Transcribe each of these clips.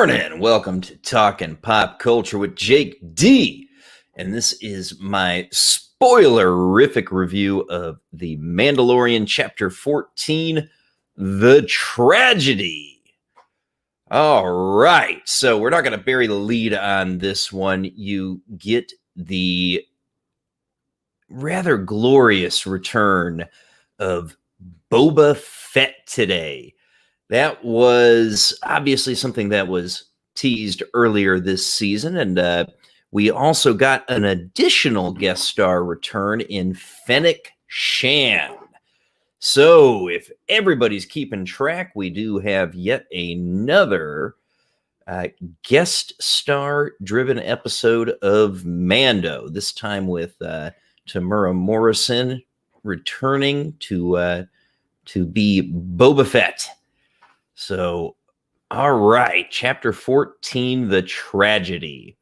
morning. Welcome to Talking Pop Culture with Jake D. And this is my spoilerific review of the Mandalorian Chapter 14, The Tragedy. All right. So we're not going to bury the lead on this one. You get the rather glorious return of Boba Fett today. That was obviously something that was teased earlier this season, and we also got an additional guest star return in Fennec Shan. So if everybody's keeping track, we do have yet another guest star-driven episode of Mando, this time with Tamura Morrison returning to be Boba Fett. So, all right, Chapter 14, The Tragedy.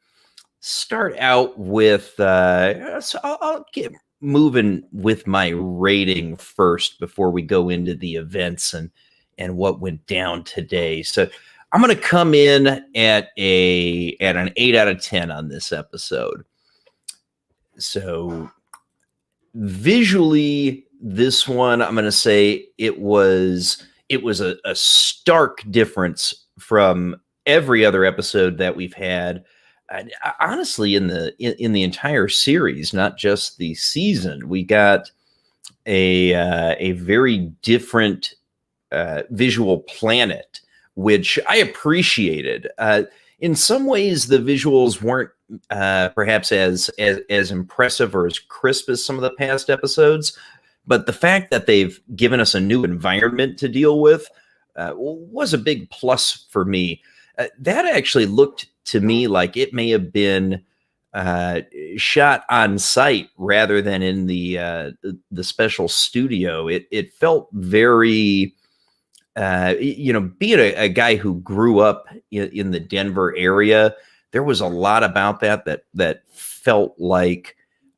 Start out with, so I'll get moving with my rating first before we go into the events and what went down today. So I'm going to come in at an 8 out of 10 on this episode. So visually, this one, I'm going to say it was a stark difference from every other episode that we've had. Honestly, in the entire series, not just the season, we got a very different visual planet, which I appreciated. In some ways, the visuals weren't perhaps as impressive or as crisp as some of the past episodes. But the fact that they've given us a new environment to deal with was a big plus for me. That actually looked to me like it may have been shot on site rather than in the special studio. It felt very, being a guy who grew up in the Denver area, there was a lot about that felt like.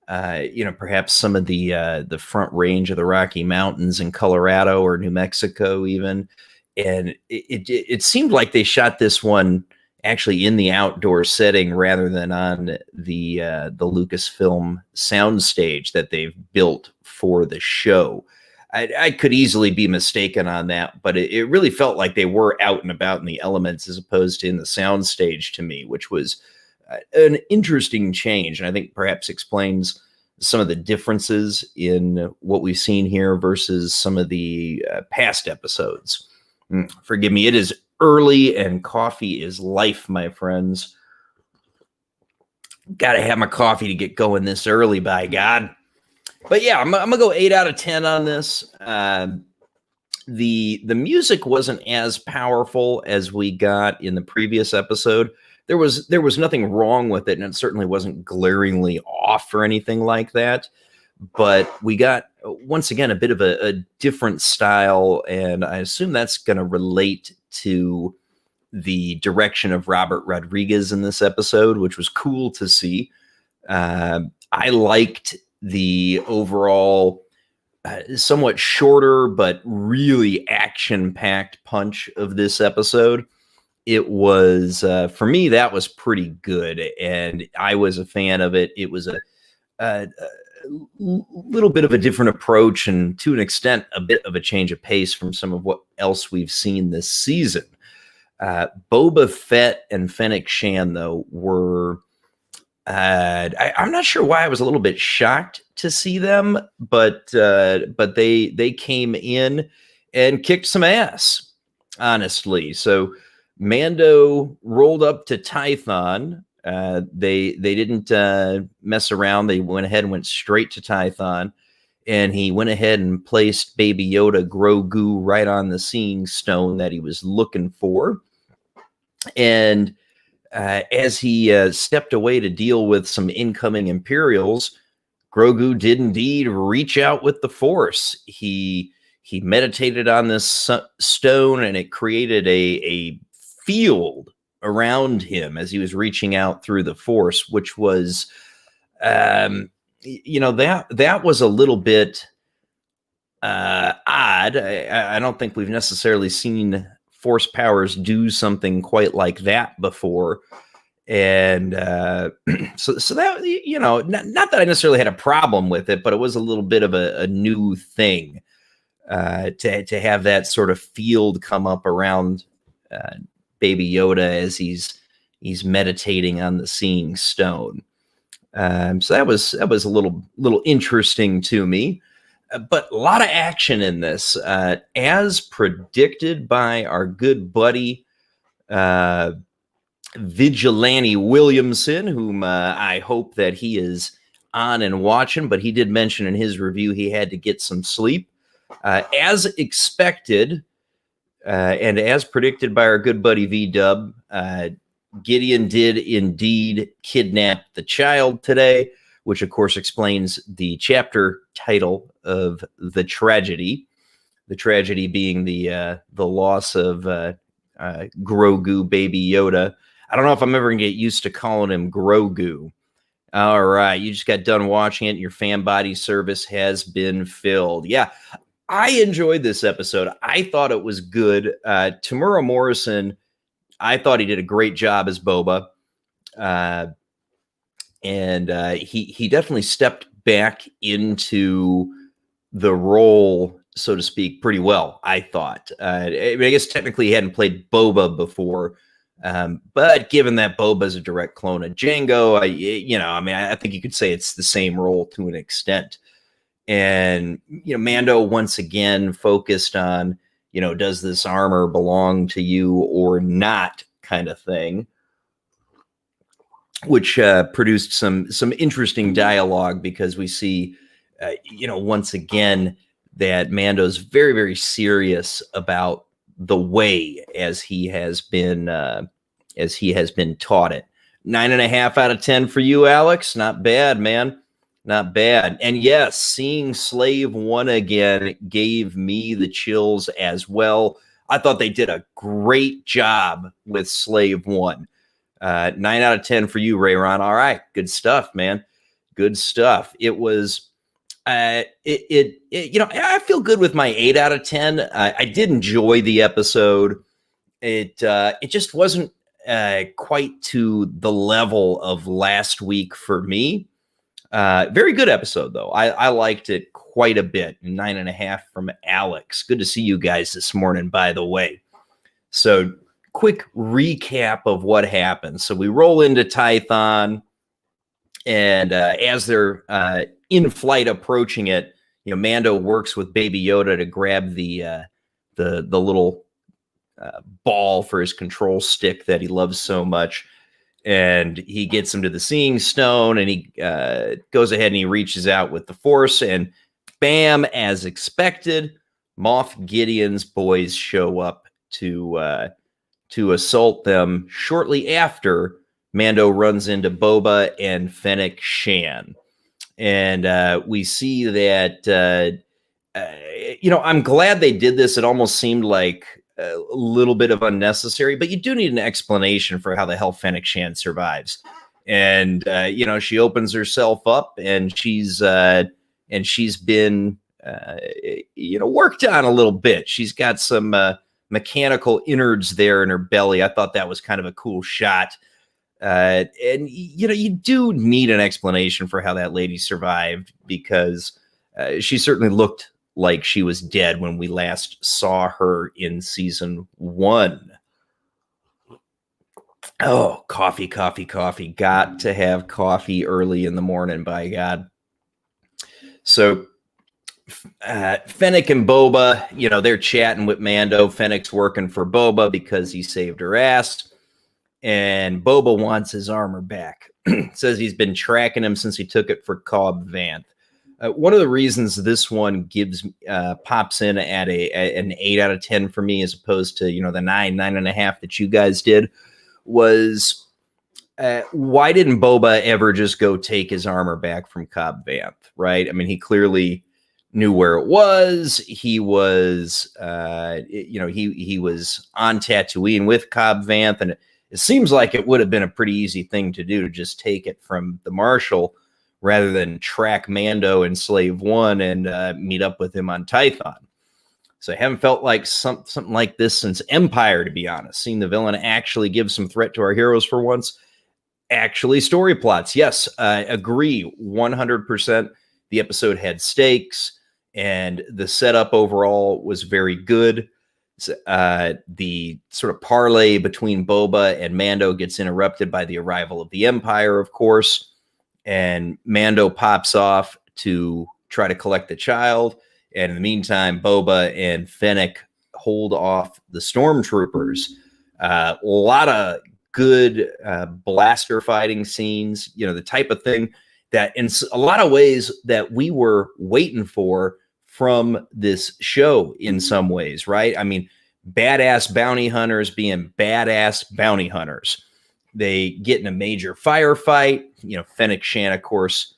Perhaps some of the front range of the Rocky Mountains in Colorado or New Mexico even. And it seemed like they shot this one actually in the outdoor setting rather than on the Lucasfilm soundstage that they've built for the show. I could easily be mistaken on that, but it really felt like they were out and about in the elements as opposed to in the soundstage to me, which was an interesting change, and I think perhaps explains some of the differences in what we've seen here versus some of the past episodes. Forgive me, it is early and coffee is life, my friends. Got to have my coffee to get going this early, by God. But yeah, I'm going to go 8 out of 10 on this. The music wasn't as powerful as we got in the previous episode. There was nothing wrong with it, and it certainly wasn't glaringly off or anything like that. But we got, once again, a bit of a different style, and I assume that's going to relate to the direction of Robert Rodriguez in this episode, which was cool to see. I liked the overall somewhat shorter but really action-packed punch of this episode. It was, for me, that was pretty good, and I was a fan of it. It was a little bit of a different approach, and to an extent, a bit of a change of pace from some of what else we've seen this season. Boba Fett and Fennec Shan, though, were... I'm not sure why I was a little bit shocked to see them, but they came in and kicked some ass, honestly. So Mando rolled up to Tython. They didn't mess around. They went ahead and went straight to Tython, and he went ahead and placed Baby Yoda Grogu right on the seeing stone that he was looking for. And as he stepped away to deal with some incoming Imperials, Grogu did indeed reach out with the Force. He meditated on this stone, and it created a field around him as he was reaching out through the Force, which was, that was a little bit odd. I don't think we've necessarily seen force powers do something quite like that before. And so that, not that I necessarily had a problem with it, but it was a little bit of a new thing to have that sort of field come up around Baby Yoda as he's meditating on the Seeing Stone. So that was a little interesting to me. But a lot of action in this, as predicted by our good buddy Vigilante Williamson, whom I hope that he is on and watching. But he did mention in his review he had to get some sleep, as expected, and as predicted by our good buddy V-Dub. Gideon did indeed kidnap the child today, which of course explains the chapter title of the tragedy. The tragedy being the loss of Grogu, Baby Yoda. I don't know if I'm ever gonna get used to calling him Grogu. All right, you just got done watching it, and your fan body service has been filled. Yeah, I enjoyed this episode. I thought it was good. Tamura Morrison, I thought he did a great job as Boba. And he definitely stepped back into the role, so to speak, pretty well, I thought. I guess technically he hadn't played Boba before, but given that Boba is a direct clone of Jango, I think you could say it's the same role to an extent. And, Mando once again focused on, does this armor belong to you or not kind of thing, which produced some interesting dialogue, because we see, once again, that Mando's very, very serious about the way as he has been taught it. 9.5 out of 10 for you, Alex. Not bad, man. Not bad. And yes, seeing Slave One again gave me the chills as well. I thought they did a great job with Slave One. 9 out of 10 for you, Rayron. All right, good stuff, man. Good stuff. It was, I feel good with my 8 out of 10. I did enjoy the episode. It just wasn't quite to the level of last week for me. Very good episode, though. I liked it quite a bit. 9.5 from Alex. Good to see you guys this morning, by the way. So, quick recap of what happened. So we roll into Tython, and as they're in flight approaching it, Mando works with Baby Yoda to grab the little ball for his control stick that he loves so much. And he gets him to the Seeing Stone, and he goes ahead and he reaches out with the Force, and bam, as expected, Moff Gideon's boys show up to assault them shortly after Mando runs into Boba and Fennec Shan. And we see that, I'm glad they did this. It almost seemed like a little bit of unnecessary, but you do need an explanation for how the hell Fennec Shan survives. And, she opens herself up, and she's been, worked on a little bit. She's got some mechanical innards there in her belly. I thought that was kind of a cool shot. And, you do need an explanation for how that lady survived, because she certainly looked like she was dead when we last saw her in season 1. Oh, coffee. Got to have coffee early in the morning, by God. So Fennec and Boba, they're chatting with Mando. Fennec's working for Boba because he saved her ass. And Boba wants his armor back. Says he's been tracking him since he took it for Cobb Vanth. One of the reasons this one pops in at an 8 out of 10 for me, as opposed to, the 9.5 that you guys did, was why didn't Boba ever just go take his armor back from Cobb Vanth, right? I mean, he clearly knew where it was. He was, he was on Tatooine with Cobb Vanth, and it seems like it would have been a pretty easy thing to do, to just take it from the Marshal rather than track Mando and Slave One and meet up with him on Tython. So I haven't felt like something like this since Empire, to be honest. Seeing the villain actually give some threat to our heroes for once. Actually, story plots. Yes, agree 100%. The episode had stakes, and the setup overall was very good. The sort of parlay between Boba and Mando gets interrupted by the arrival of the Empire, of course, and Mando pops off to try to collect the child. And in the meantime, Boba and Fennec hold off the stormtroopers. A lot of good blaster fighting scenes, the type of thing that in a lot of ways that we were waiting for from this show in some ways, right? I mean, badass bounty hunters being badass bounty hunters. They get in a major firefight. Fennec Shan, of course,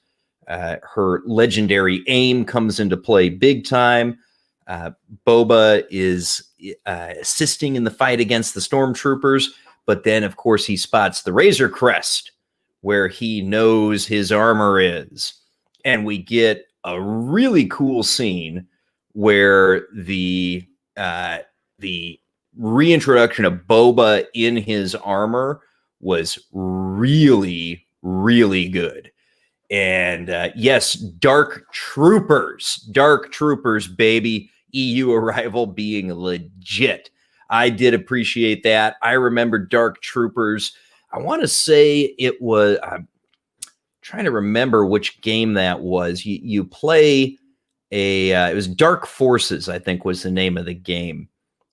her legendary aim comes into play big time. Boba is assisting in the fight against the stormtroopers, but then, of course, he spots the Razor Crest where he knows his armor is. And we get a really cool scene where the reintroduction of Boba in his armor was really, really good. And yes, Dark Troopers, baby. EU arrival being legit. I did appreciate that. I remember Dark Troopers. I want to say it was, I'm trying to remember which game that was. You play it was Dark Forces, I think was the name of the game,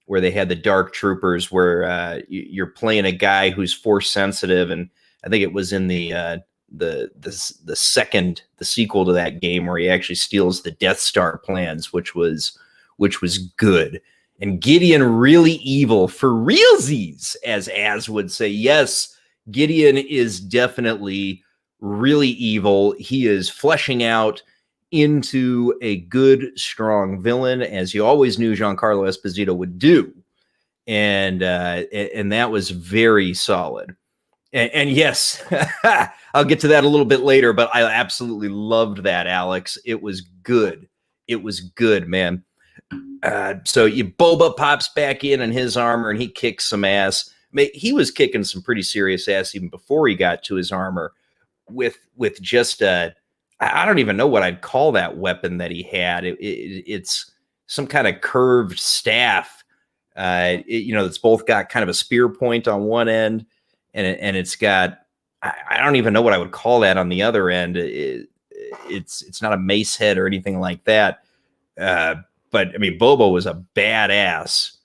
where they had the Dark Troopers, where you're playing a guy who's force sensitive. And I think it was in the sequel to that game where he actually steals the Death Star plans, which was good. And Gideon really evil for realsies, as would say. Yes, Gideon is definitely really evil. He is fleshing out into a good, strong villain, as you always knew Giancarlo Esposito would do. And that was very solid. And yes, I'll get to that a little bit later, but I absolutely loved that, Alex. It was good. It was good, man. So Boba pops back in his armor, and he kicks some ass. He was kicking some pretty serious ass even before he got to his armor with just I don't even know what I'd call that weapon that he had. It's some kind of curved staff. It's both got kind of a spear point on one end, and it's got, I don't even know what I would call that on the other end. It's not a mace head or anything like that. But I mean, Boba was a badass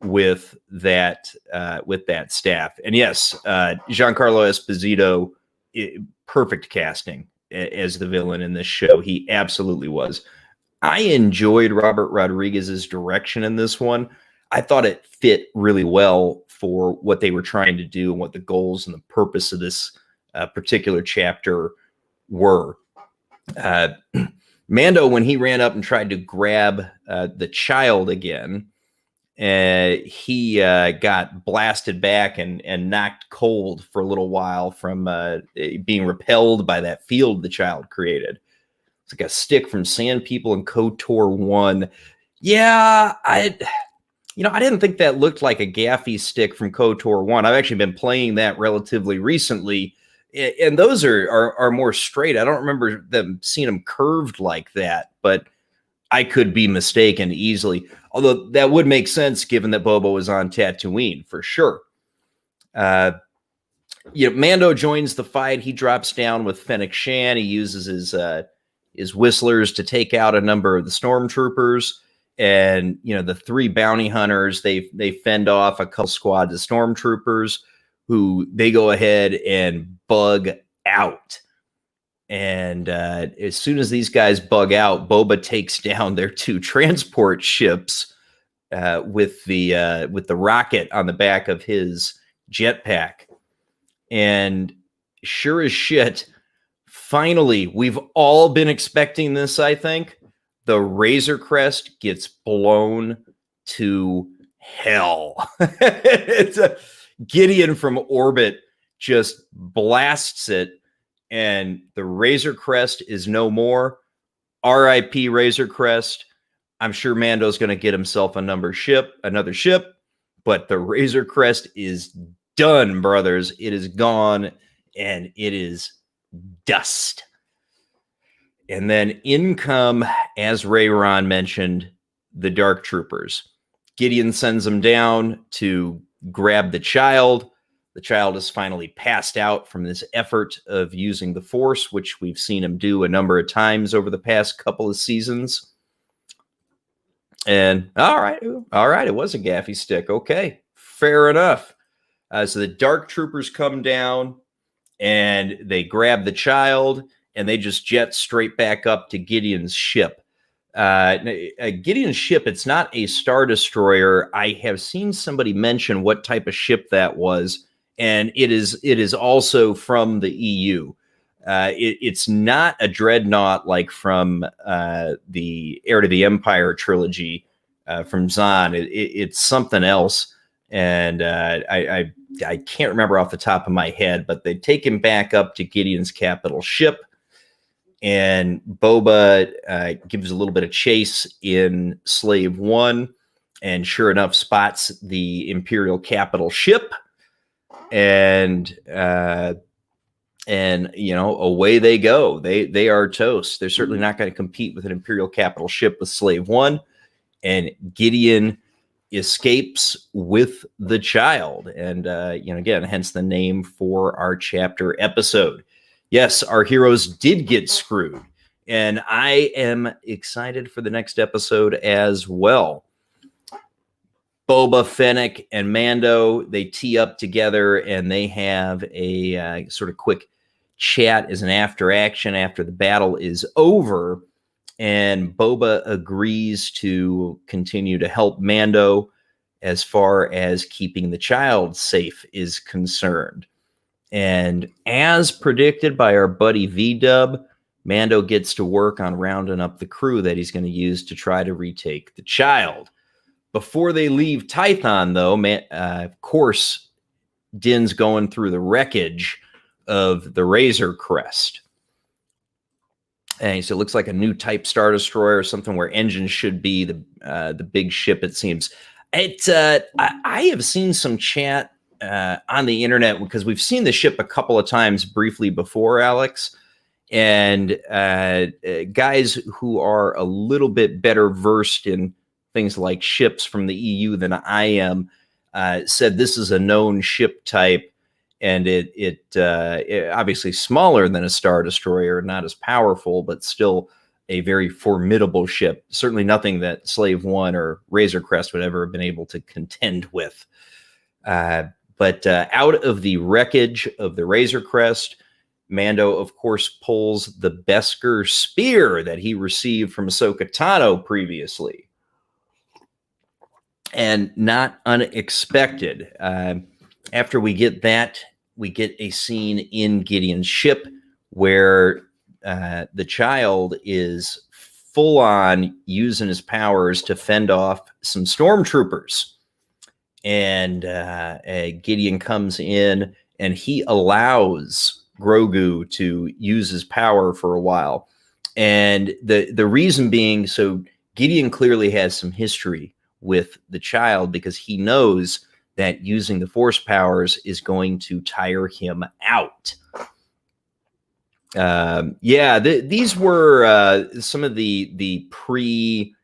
with that staff. And yes, Giancarlo Esposito, perfect casting as the villain in this show. He absolutely was. I enjoyed Robert Rodriguez's direction in this one. I thought it fit really well for what they were trying to do and what the goals and the purpose of this particular chapter were. Mando, when he ran up and tried to grab the child again, he got blasted back and knocked cold for a little while from being repelled by that field the child created. It's like a stick from Sand People and KOTOR 1. Yeah, I didn't think that looked like a gaffy stick from KOTOR 1. I've actually been playing that relatively recently, and those are more straight. I don't remember seeing them curved like that, but I could be mistaken easily. Although that would make sense given that Boba was on Tatooine for sure. Mando joins the fight. He drops down with Fennec Shan. He uses his whistlers to take out a number of the stormtroopers. And the three bounty hunters, they fend off a couple squads of stormtroopers who they go ahead and bug out. And as soon as these guys bug out, Boba takes down their two transport ships with the rocket on the back of his jetpack. And sure as shit, finally, we've all been expecting this, I think. The Razor Crest gets blown to hell. It's Gideon from orbit just blasts it, and the Razor Crest is no more. R.I.P. Razor Crest. I'm sure Mando's going to get himself another ship, but the Razor Crest is done, brothers. It is gone, and it is dust. And then in come, as Ron mentioned, the Dark Troopers. Gideon sends them down to grab the child. The child is finally passed out from this effort of using the Force, which we've seen him do a number of times over the past couple of seasons. And all right, it was a gaffy stick. Okay, fair enough. So the Dark Troopers come down and they grab the child and they just jet straight back up to Gideon's ship. Gideon's ship, it's not a Star Destroyer. I have seen somebody mention what type of ship that was, and it is also from the EU. It's not a dreadnought like from the Heir to the Empire trilogy from Zahn. It's something else, and I can't remember off the top of my head, but they take him back up to Gideon's capital ship, and Boba gives a little bit of chase in Slave One, and sure enough, spots the Imperial capital ship, and away they go. They are toast. They're certainly not going to compete with an Imperial capital ship with Slave One, and Gideon escapes with the child, and again, hence the name for our chapter episode. Yes, our heroes did get screwed, and I am excited for the next episode as well. Boba, Fennec, and Mando, they tee up together, and they have a sort of quick chat as an after action after the battle is over, and Boba agrees to continue to help Mando as far as keeping the child safe is concerned. And as predicted by our buddy V-Dub, Mando gets to work on rounding up the crew that he's going to use to try to retake the child. Before they leave Tython, though, of course, Din's going through the wreckage of the Razor Crest. And so it looks like a new type Star Destroyer or something where engines should be the big ship, it seems. I have seen some chat on the internet because we've seen the ship a couple of times briefly before, Alex. And guys who are a little bit better versed in things like ships from the EU than I am said this is a known ship type, and it obviously smaller than a Star Destroyer, not as powerful, but still a very formidable ship. Certainly nothing that Slave One or Razor Crest would ever have been able to contend with. But out of the wreckage of the Razor Crest, Mando, of course, pulls the Beskar spear that he received from Ahsoka Tano previously. And not unexpected. After we get that, we get a scene in Gideon's ship where the child is full on using his powers to fend off some stormtroopers. And Gideon comes in and he allows Grogu to use his power for a while. And the reason being, so Gideon clearly has some history with the child because he knows that using the Force powers is going to tire him out. These were some of the pre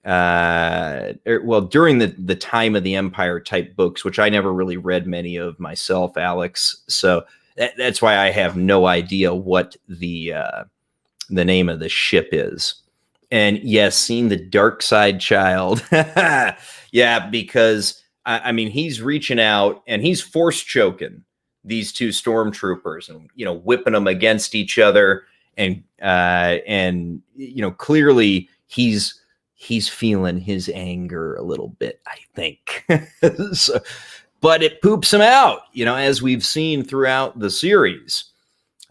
during the time of the Empire type books, which I never really read many of myself, Alex. So that's why I have no idea what the name of the ship is. And yes, seeing the dark side child. Yeah, because I mean, he's reaching out and he's force choking these two stormtroopers and, whipping them against each other. And clearly he's feeling his anger a little bit, I think. But it poops him out, as we've seen throughout the series.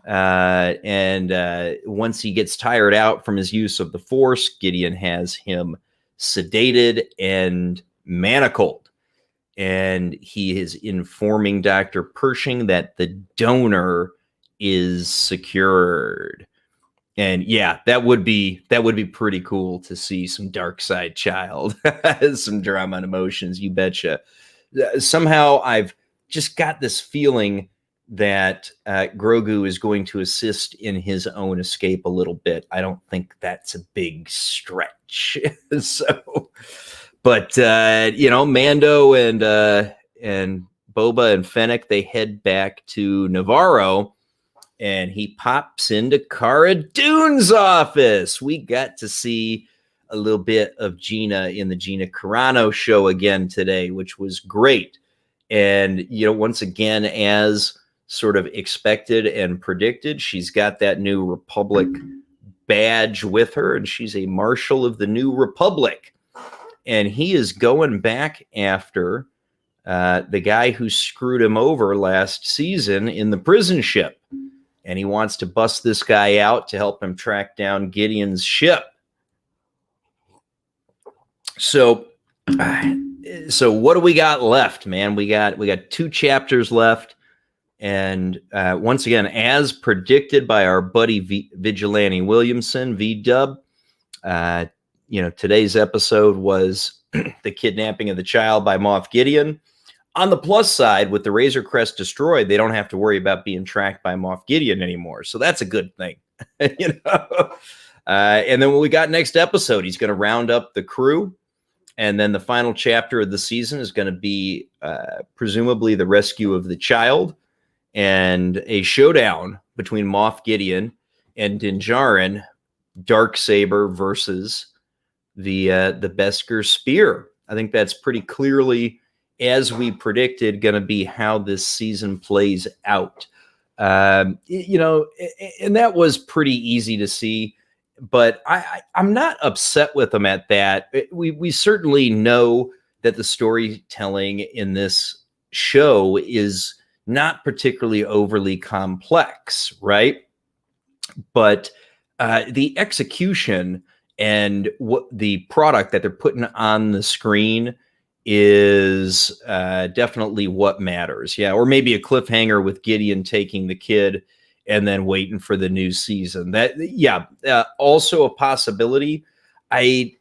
And once he gets tired out from his use of the Force, Gideon has him sedated and manacled. And he is informing Dr. Pershing that the donor is secured. And yeah, that would be pretty cool to see some dark side child, some drama and emotions. You betcha. Somehow I've just got this feeling that Grogu is going to assist in his own escape a little bit. I don't think that's a big stretch. So, but Mando and Boba and Fennec, they head back to Navarro, and he pops into Cara Dune's office. We got to see a little bit of Gina in the Gina Carano show again today, which was great. And, once again, as sort of expected and predicted, she's got that New Republic badge with her, and she's a Marshal of the New Republic. And he is going back after the guy who screwed him over last season in the prison ship. And he wants to bust this guy out to help him track down Gideon's ship. So what do we got left, man? We got 2 chapters left. And once again, as predicted by our buddy Vigilante Williamson, V-Dub, today's episode was the kidnapping of the child by Moff Gideon. On the plus side, with the Razor Crest destroyed, they don't have to worry about being tracked by Moff Gideon anymore. So that's a good thing. And then what we got next episode, he's going to round up the crew. And then the final chapter of the season is going to be presumably the rescue of the child and a showdown between Moff Gideon and Din Djarin, Darksaber versus the Beskar Spear. I think that's pretty clearly, as we predicted, going to be how this season plays out. And that was pretty easy to see, but I'm not upset with them at that. We certainly know that the storytelling in this show is not particularly overly complex, right? But the execution and what the product that they're putting on the screen is definitely what matters. Yeah, or maybe a cliffhanger with Gideon taking the kid and then waiting for the new season. Also a possibility. I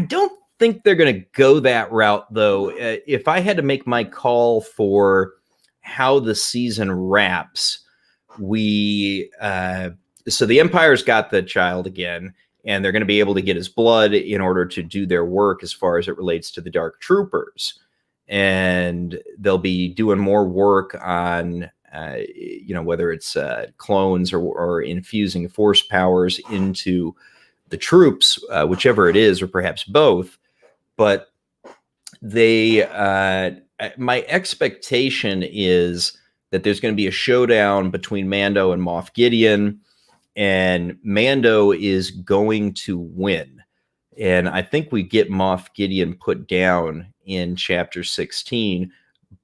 don't think they're going to go that route, though. If I had to make my call for how the season wraps, so the Empire's got the child again, and they're going to be able to get his blood in order to do their work as far as it relates to the Dark Troopers. And they'll be doing more work on, whether it's clones or infusing force powers into the troops, whichever it is, or perhaps both. But my expectation is that there's going to be a showdown between Mando and Moff Gideon, and Mando is going to win. And I think we get Moff Gideon put down in chapter 16,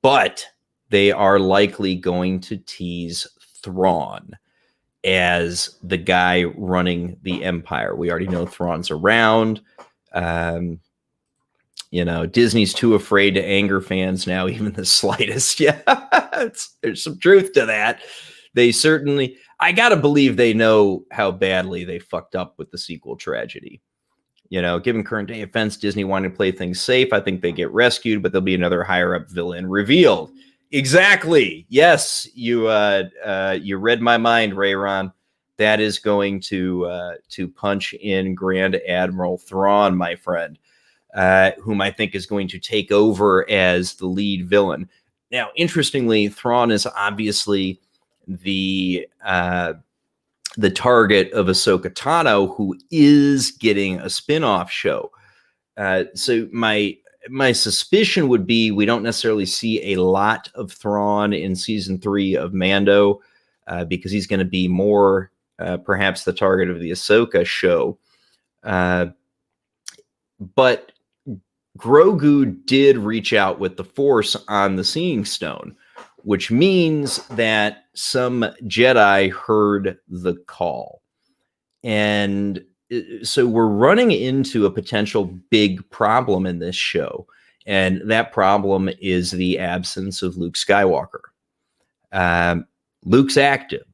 but they are likely going to tease Thrawn as the guy running the Empire. We already know Thrawn's around. Disney's too afraid to anger fans now, even the slightest. Yeah, there's some truth to that. They certainly, I got to believe they know how badly they fucked up with the sequel tragedy. Given current day events, Disney wanted to play things safe. I think they get rescued, but there'll be another higher up villain revealed. Exactly. Yes, you read my mind, Rayron. That is going to punch in Grand Admiral Thrawn, my friend, whom I think is going to take over as the lead villain. Now, interestingly, Thrawn is obviously the target of Ahsoka Tano, who is getting a spin-off show. So my suspicion would be we don't necessarily see a lot of Thrawn in season 3 of Mando, because he's going to be more perhaps the target of the Ahsoka show. But Grogu did reach out with the Force on the Seeing Stone, which means that some Jedi heard the call. And so we're running into a potential big problem in this show. And that problem is the absence of Luke Skywalker. Luke's active.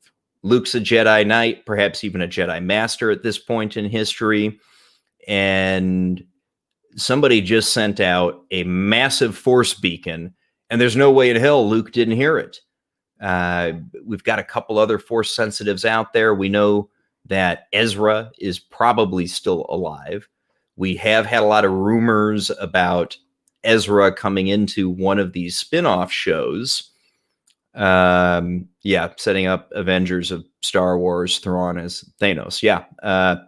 Luke's a Jedi Knight, perhaps even a Jedi Master at this point in history. And somebody just sent out a massive Force beacon, and there's no way in hell Luke didn't hear it. We've got a couple other Force sensitives out there. We know that Ezra is probably still alive. We have had a lot of rumors about Ezra coming into one of these spin-off shows. Setting up Avengers of Star Wars, Thrawn as Thanos.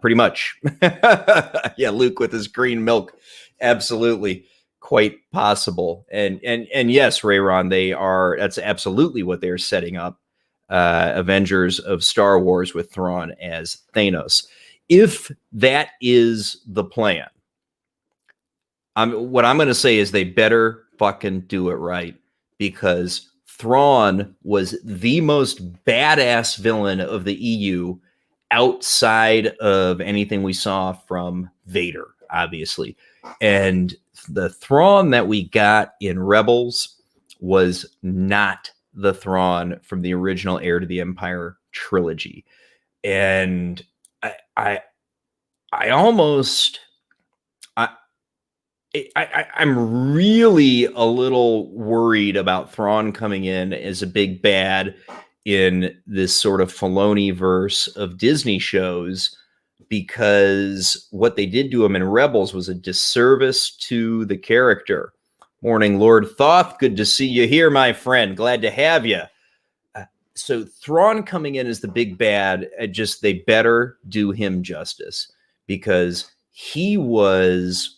Pretty much. Luke with his green milk. Absolutely. Quite possible. And yes, Rayron, that's absolutely what they're setting up. Avengers of Star Wars with Thrawn as Thanos. If that is the plan, what I'm going to say is they better fucking do it right, because Thrawn was the most badass villain of the EU outside of anything we saw from Vader, obviously. And the Thrawn that we got in Rebels was not the Thrawn from the original Heir to the Empire trilogy. And I'm really a little worried about Thrawn coming in as a big bad in this sort of Filoni-verse of Disney shows, because what they did to him in Rebels was a disservice to the character. Morning, Lord Thoth. Good to see you here, my friend. Glad to have you. So Thrawn coming in as the big bad, they better do him justice, because he was,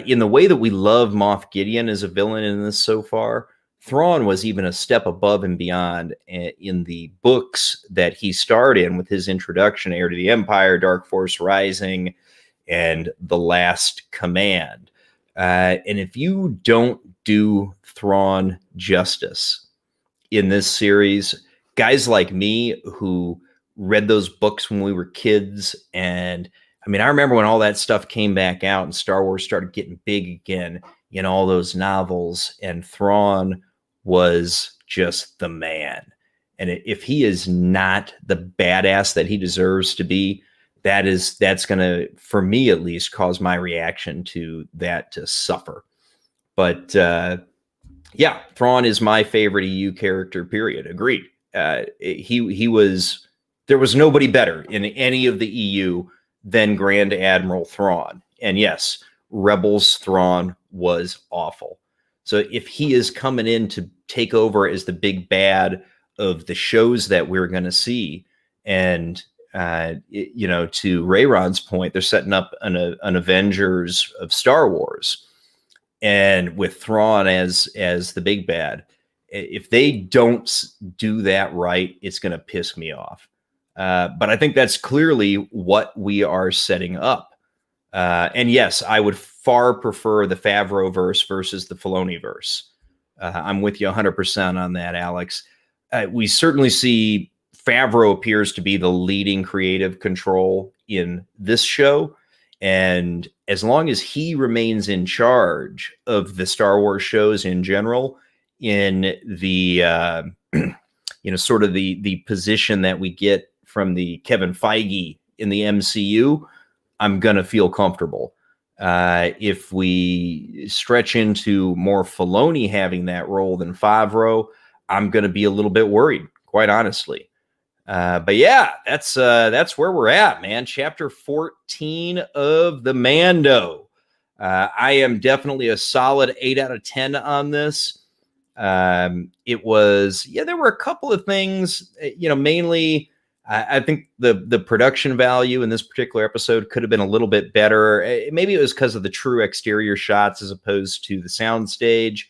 in the way that we love Moff Gideon as a villain in this so far, Thrawn was even a step above and beyond in the books that he starred in with his introduction, Heir to the Empire, Dark Force Rising, and The Last Command. And if you don't do Thrawn justice in this series, guys like me who read those books when we were kids, and I remember when all that stuff came back out and Star Wars started getting big again in all those novels, and Thrawn was just the man. And if he is not the badass that he deserves to be, that's going to, for me at least, cause my reaction to that to suffer. But Thrawn is my favorite EU character, period. Agreed. There was nobody better in any of the EU than Grand Admiral Thrawn. And yes, Rebels Thrawn was awful. So if he is coming in to take over as the big bad of the shows that we're going to see, and to Rayron's point, they're setting up an Avengers of Star Wars, and with Thrawn as the big bad, if they don't do that right, it's going to piss me off. But I think that's clearly what we are setting up. And yes, I would far prefer the Favreau-verse versus the Filoni-verse. I'm with you 100% on that, Alex. We certainly see Favreau appears to be the leading creative control in this show. And as long as he remains in charge of the Star Wars shows in general, in the, sort of the position that we get from the Kevin Feige in the MCU, I'm going to feel comfortable. If we stretch into more Filoni having that role than Favreau, I'm going to be a little bit worried, quite honestly. But yeah, that's where we're at, man. Chapter 14 of the Mando. I am definitely a solid 8 out of 10 on this. It was, there were a couple of things, mainly I think the production value in this particular episode could have been a little bit better. Maybe it was because of the true exterior shots as opposed to the soundstage.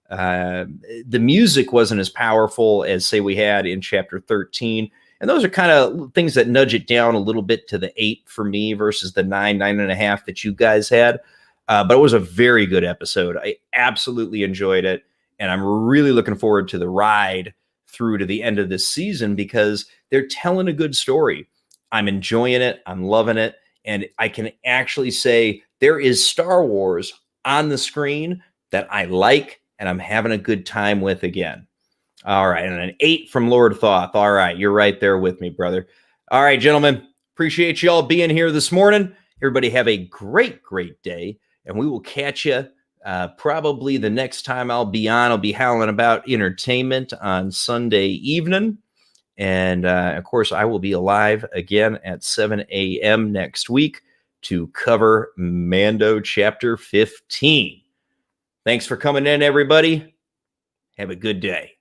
The music wasn't as powerful as, say, we had in Chapter 13. And those are kind of things that nudge it down a little bit to the 8 for me versus the 9.5 that you guys had. But it was a very good episode. I absolutely enjoyed it. And I'm really looking forward to the ride through to the end of this season, because they're telling a good story. I'm enjoying it. I'm loving it. And I can actually say there is Star Wars on the screen that I like and I'm having a good time with again. All right. And an 8 from Lord Thoth. All right. You're right there with me, brother. All right, gentlemen. Appreciate you all being here this morning. Everybody have a great, great day. And we will catch you probably the next time I'll be on. I'll be howling about entertainment on Sunday evening. And of course, I will be alive again at 7 a.m. next week to cover Mando Chapter 15. Thanks for coming in, everybody. Have a good day.